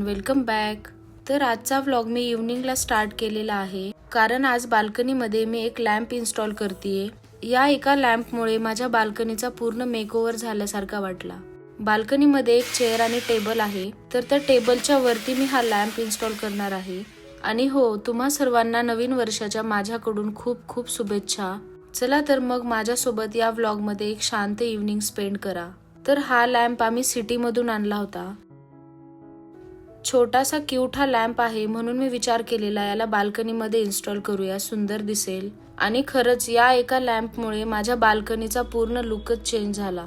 Everyone, welcome back. तर आजचा vlog मी इव्हनिंगला start केलेला आहे, कारण आज बाल्कनीमध्ये मी एक लॅम्प इन्स्टॉल करतेय. या एका लॅम्पमुळे माझ्या बाल्कनीचा पूर्ण मेकओव्हर झाल्यासारखा वाटला. बाल्कनीमध्ये एक चेअर आणि टेबल आहे, तर त्या टेबलच्या वरती मी हा लॅम्प इन्स्टॉल करणार आहे. आणि हो, तुम्हा सर्वांना नवीन वर्षाच्या माझ्याकडून खूप खूप शुभेच्छा. चला तर मग माझ्यासोबत या व्लॉगमध्ये एक शांत इव्हनिंग स्पेंड करा. तर हा लॅम्प आम्ही सिटीमधून आणला होता. छोटासा क्यूट हा लॅम्प आहे, म्हणून मी विचार केलेला याला बाल्कनीमध्ये इन्स्टॉल करूया, सुंदर दिसेल. आणि खरंच या एका लॅम्पमुळे माझ्या बाल्कनीचा पूर्ण लुकच चेंज झाला.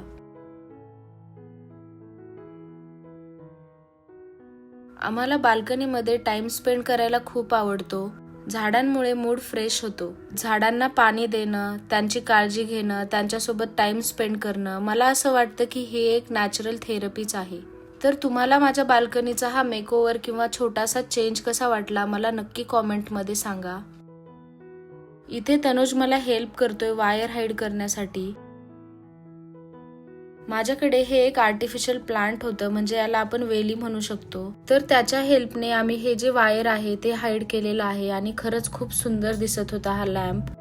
आम्हाला बाल्कनीमध्ये टाइम स्पेंड करायला खूप आवडतो. झाडांमुळे मूड फ्रेश होतो. झाडांना पाणी देणं, त्यांची काळजी घेणं, त्यांच्यासोबत टाइम स्पेंड करणं, मला असं वाटतं की हे एक नॅचरल थेरपीच आहे. तर तुम्हाला माझ्या बाल्कनीचा हा मेकओव्हर किंवा छोटासा चेंज कसा वाटला मला नक्की कॉमेंटमध्ये सांगा. इथे तनुज मला हेल्प करतोय वायर हाईड करण्यासाठी. माझ्याकडे हे एक आर्टिफिशियल प्लांट होतं, म्हणजे याला आपण वेली म्हणू शकतो. तर त्याच्या हेल्पने आम्ही हे जे वायर आहे ते हाईड केलेलं आहे आणि खरंच खूप सुंदर दिसत होता हा लॅम्प.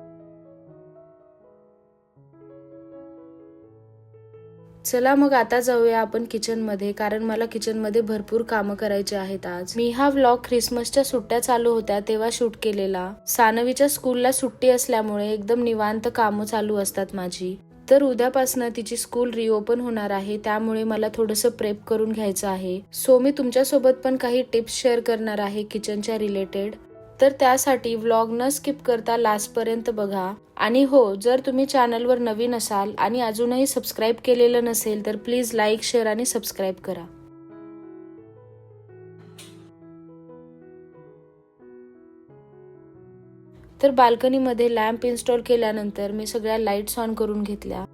चला मग आता जाऊया आपण किचन मध्ये, कारण मला किचन मध्ये भरपूर कामं करायची आहेत आज. मी हा व्लॉग ख्रिसमसच्या सुट्ट्या चालू होत्या तेव्हा शूट केलेला. सानवीच्या स्कूलला सुट्टी असल्यामुळे एकदम निवांत कामं चालू असतात माझी. तर उद्यापासून तिची स्कूल रिओपन होणार आहे, त्यामुळे मला थोडंसं प्रेप करून घ्यायचं आहे. सो मी तुमच्यासोबत पण काही टिप्स शेअर करणार आहे किचनच्या रिलेटेड. तर त्यासाठी व्लॉग न स्किप करता लास्ट पर्यंत बघा. आणि हो, जर तुम्ही चॅनलवर नवीन असाल आणि अजूनही सबस्क्राईब केलेलं नसेल तर प्लीज लाईक, शेअर आणि सबस्क्राईब करा. तर बाल्कनीमध्ये लॅम्प इन्स्टॉल केल्यानंतर मी सगळ्या लाईट्स ऑन करून घेतल्या.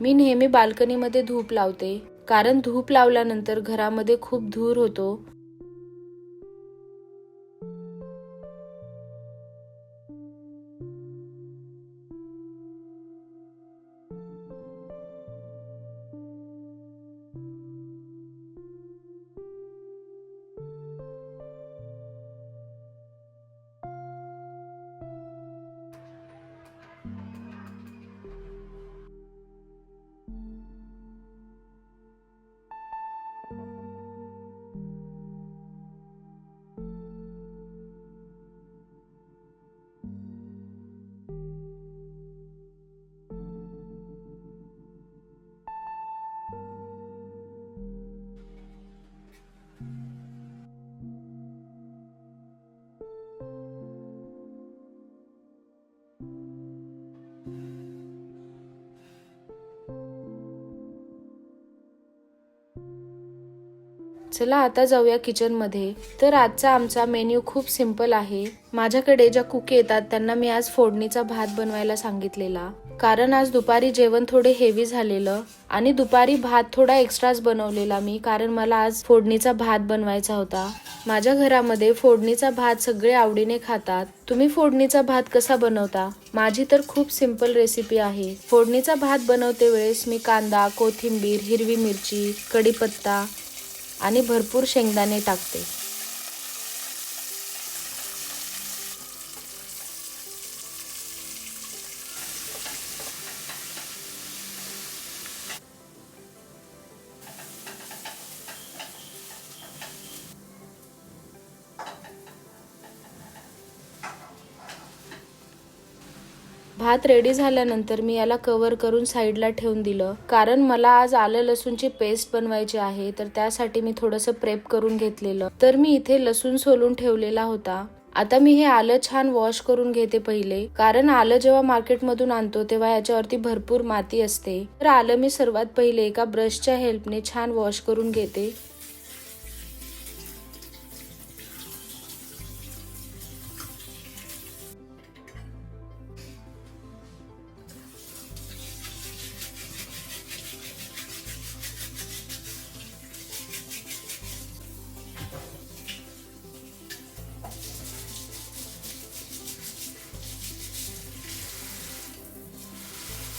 मी नेहमी बाल्कनीमध्ये धूप लावते, कारण धूप लावल्यानंतर घरामध्ये खूप धूर होतो. चला आता जाऊया किचन मध्ये. तर आजचा आमचा मेन्यू खूप सिंपल आहे. माझ्याकडे ज्या कुक येतात त्यांना मी आज फोडणीचा भात बनवायला सांगितलेला, कारण आज दुपारी जेवण थोडे हेवी झालेलं आणि दुपारी भात थोडा एक्स्ट्राच बनवलेला मी, कारण मला आज फोडणीचा भात बनवायचा होता. माझ्या घरामध्ये फोडणीचा भात सगळे आवडीने खातात. तुम्ही फोडणीचा भात कसा बनवता? माझी तर खूप सिंपल रेसिपी आहे. फोडणीचा भात बनवते वेळेस मी कांदा, कोथिंबीर, हिरवी मिरची, कढीपत्ता आणि भरपूर शेंगदाणे टाकते. भात रेडी झाल्यानंतर मी याला कव्हर करून साईडला ठेवून दिलं, कारण मला आज आलं लसूणची पेस्ट बनवायची आहे, तर त्यासाठी मी थोडंसं प्रेप करून घेतलेलं. तर मी इथे लसूण सोलून ठेवलेला होता. आता मी हे आलं छान वॉश करून घेते पहिले, कारण आलं जेव्हा मार्केटमधून आणतो तेव्हा याच्यावरती भरपूर माती असते. तर आलं मी सर्वात पहिले एका ब्रशच्या हेल्पने छान वॉश करून घेते.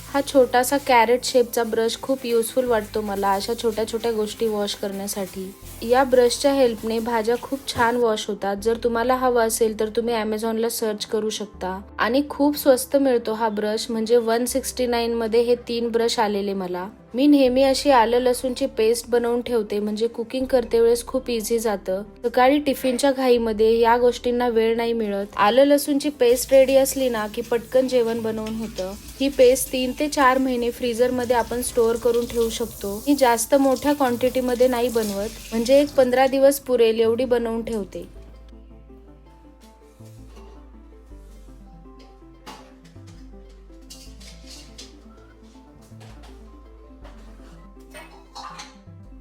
हा छोटासा कॅरेट शेपचा ब्रश खूप युजफुल वाटतो मला अशा छोट्या छोट्या गोष्टी वॉश करण्यासाठी. या ब्रशच्या हेल्पने भाज्या खूप छान वॉश होतात. जर तुम्हाला हवा असेल तर तुम्ही Amazonला सर्च करू शकता आणि खूप स्वस्त मिळतो हा ब्रश. म्हणजे 169 मध्ये हे 3 ब्रश आलेले मला. मी नेहमी अशी आलं लसूणची पेस्ट बनवून ठेवते म्हणजे कुकिंग करते वेळेस खूप इझी जातं. सकाळी टिफिनच्या घाईमध्ये या गोष्टींना वेळ नाही मिळत. आलं लसूणची पेस्ट रेडी असली ना की पटकन जेवण बनवून होतं. ही पेस्ट 3 ते 4 महिने फ्रीजर मध्ये आपण स्टोअर करून ठेवू शकतो. ही जास्त मोठ्या क्वांटिटी मध्ये नाही बनवत, म्हणजे एक 15 दिवस पुरेल एवढी बनवून ठेवते.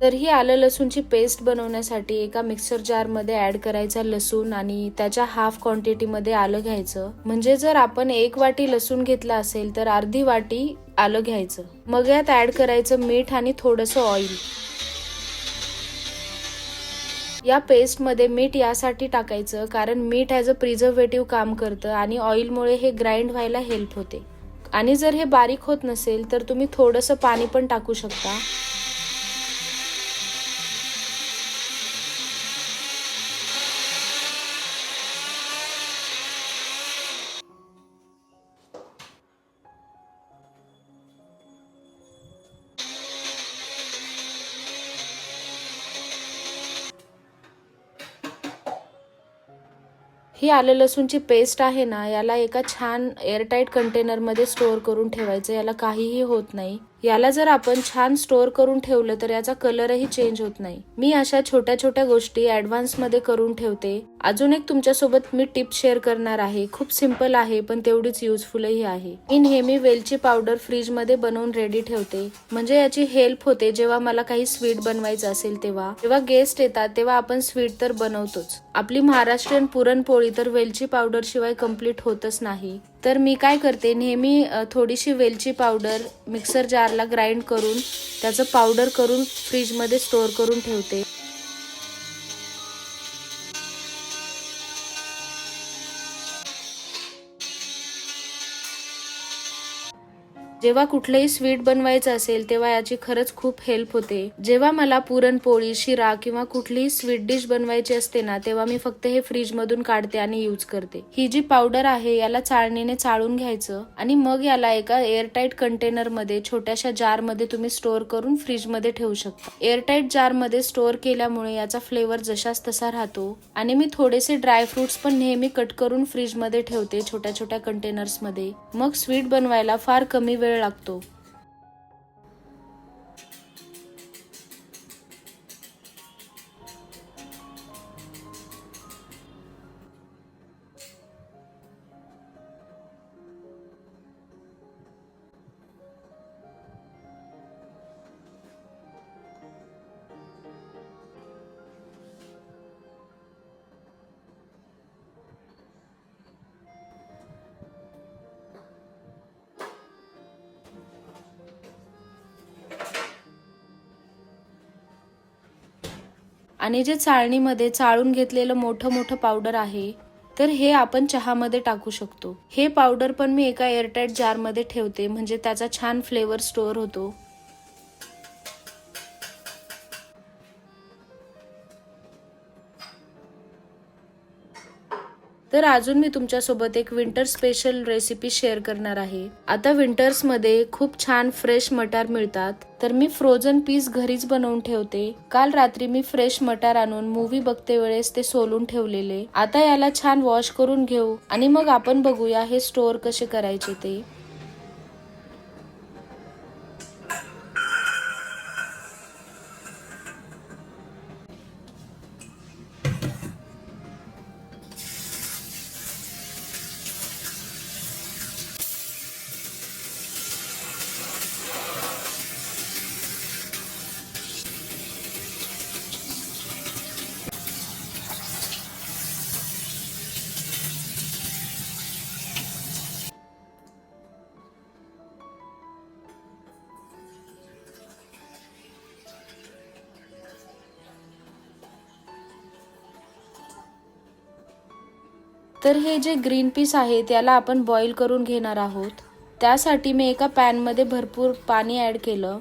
तर ही आलं लसूणची पेस्ट बनवण्यासाठी एका मिक्सर जार मध्ये ऍड करायचा लसूण आणि त्याच्या हाफ क्वांटिटी मध्ये आलं घ्यायचं. म्हणजे जर आपण 1 वाटी लसूण घेतला असेल तर अर्धी वाटी आलं घ्यायचं. मग यात ऍड करायचं मीठ आणि थोडंसं ऑइल. या पेस्ट मध्ये मीठ यासाठी टाकायचं कारण मीठ ॲज अ प्रिझर्वेटिव्ह काम करतं आणि ऑइलमुळे हे ग्राइंड व्हायला हेल्प होते. आणि जर हे बारीक होत नसेल तर तुम्ही थोडंसं पाणी पण टाकू शकता. ही आलं लसूणची पेस्ट आहे ना, याला एका छान एअरटाईट कंटेनरमध्ये स्टोअर करून ठेवायचं. याला काहीही होत नाही. याला जर आपण छान स्टोअर करून ठेवलं तर याचा कलरही चेंज होत नाही. मी अशा छोट्या छोट्या गोष्टी ऍडव्हान्स मध्ये करून ठेवते. अजून एक तुमच्यासोबत मी टिप शेअर करणार आहे. खूप सिंपल आहे पण तेवढीच युजफुलही आहे. मी नेहमी वेलची पावडर फ्रीज मध्ये बनवून रेडी ठेवते. म्हणजे याची हेल्प होते जेव्हा मला काही स्वीट बनवायचं असेल तेव्हा. जेव्हा गेस्ट येतात तेव्हा आपण स्वीट तर बनवतोच. आपली महाराष्ट्रीयन पुरणपोळी तर वेलची पावडर शिवाय कम्प्लीट होतच नाही. तर मी काय करते, नेहमी थोडीशी वेलची पावडर मिक्सर जारला ग्राइंड करून त्याचं पावडर करून फ्रीजमध्ये स्टोअर करून ठेवते. जेव्हा कुठलंही स्वीट बनवायचं असेल तेव्हा याची खरंच खूप हेल्प होते. जेव्हा मला पुरणपोळी, शिरा किंवा कुठलीही स्वीट डिश बनवायची असते ना, तेव्हा मी फक्त हे फ्रीज मधून काढते आणि यूज करते. ही जी पावडर आहे याला चाळणीने चाळून घ्यायचं आणि मग याला एका एअरटाईट कंटेनर मध्ये छोट्याशा जार मध्ये तुम्ही स्टोअर करून फ्रीज मध्ये ठेवू शकता. एअरटाईट जार मध्ये स्टोअर केल्यामुळे याचा फ्लेवर जशाच तसा राहतो. आणि मी थोडेसे ड्राय फ्रुट्स पण नेहमी कट करून फ्रीज मध्ये ठेवते छोट्या छोट्या कंटेनर्स मध्ये. मग स्वीट बनवायला फार कमी वेळ लागतो. आणि जे चाळणीमध्ये चाळून घेतलेलं मोठं मोठं पावडर आहे तर हे आपण चहामध्ये टाकू शकतो. हे पावडर पण मी एका एअरटाईट जारमध्ये ठेवते म्हणजे त्याचा छान फ्लेवर स्टोअर होतो. तर अजून मी तुमच्यासोबत एक विंटर स्पेशल रेसिपी शेअर करणार आहे. आता विंटर्स मध्ये खूप छान फ्रेश मटार मिळतात. तर मी फ्रोझन पीस घरीच बनवून ठेवते. काल रात्री मी फ्रेश मटार आणून मूवी बघते वेळेस ते सोलून ठेवलेले. आता याला छान वॉश करून घेऊ आणि मग आपण बघूया हे स्टोअर कसे करायचे ते. तर हे जे ग्रीन पीस आहे त्याला आपण बॉईल करून घेणार आहोत. त्यासाठी मी एका पॅन मध्ये भरपूर पाणी ऍड केलं.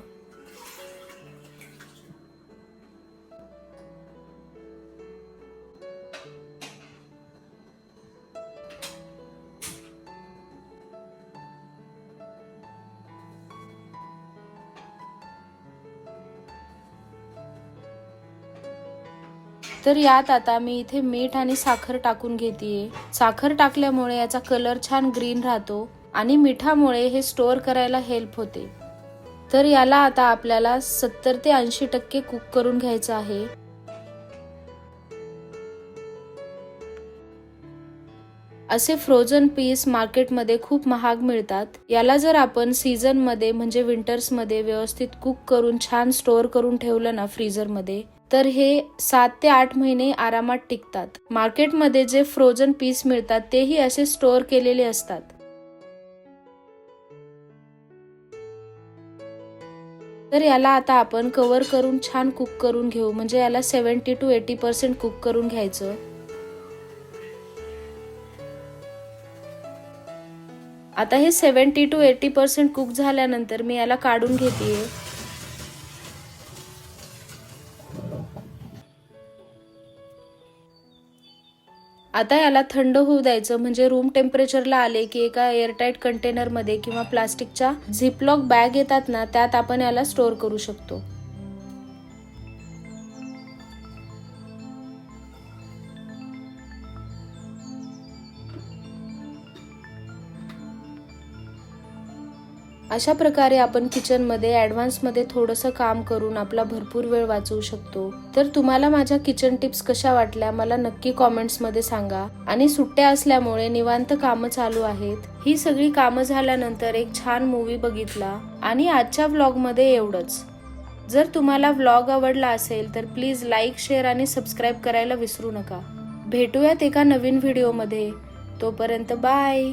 तर यात आता मी इथे मीठ आणि साखर टाकून घेतेय. साखर टाकल्यामुळे याचा कलर छान ग्रीन राहतो आणि मिठामुळे हे स्टोअर करायला हेल्प होते. तर याला आता आपल्याला 70 ते 80% कुक करून घ्यायचं आहे. असे फ्रोझन पीस मार्केटमध्ये खूप महाग मिळतात. याला जर आपण सीझन मध्ये म्हणजे विंटर्स मध्ये व्यवस्थित कुक करून छान स्टोअर करून ठेवलं ना फ्रीझर मध्ये, तर हे 7 ते 8 महिने आरामात टिकतात. मार्केटमध्ये जे फ्रोझन पीस मिळतात तेही असे स्टोअर केलेले असतात. तर याला आता आपण कव्हर करून छान कुक करून घेऊ. म्हणजे याला 70 to 80% कुक करून घ्यायचं. आता हे 70 to 80% कुक झाल्यानंतर मी याला काढून घेतेय. आता याला थंड होऊ द्यायचं. म्हणजे रूम टेम्परेचरला आले की एका एअरटाईट कंटेनर मध्ये किंवा प्लास्टिकच्या झिपलॉक बॅग येतात ना, त्यात आपण याला स्टोअर करू शकतो. अशा प्रकारे आपण किचन मध्ये ऍडव्हान्स मध्ये थोडंसं काम करून आपला भरपूर वेळ वाचवू शकतो. तर तुम्हाला माझ्या किचन टिप्स कशा वाटल्या मला नक्की कॉमेंट्स मध्ये सांगा. आणि सुट्ट्या असल्यामुळे निवांत कामं चालू आहेत. ही सगळी कामं झाल्यानंतर एक छान मूवी बघितला. आणि आजच्या व्लॉग मध्ये एवढंच. जर तुम्हाला व्लॉग आवडला असेल तर प्लीज लाईक, शेअर आणि सबस्क्राईब करायला विसरू नका. भेटूयात एका नवीन व्हिडिओ मध्ये. तोपर्यंत बाय.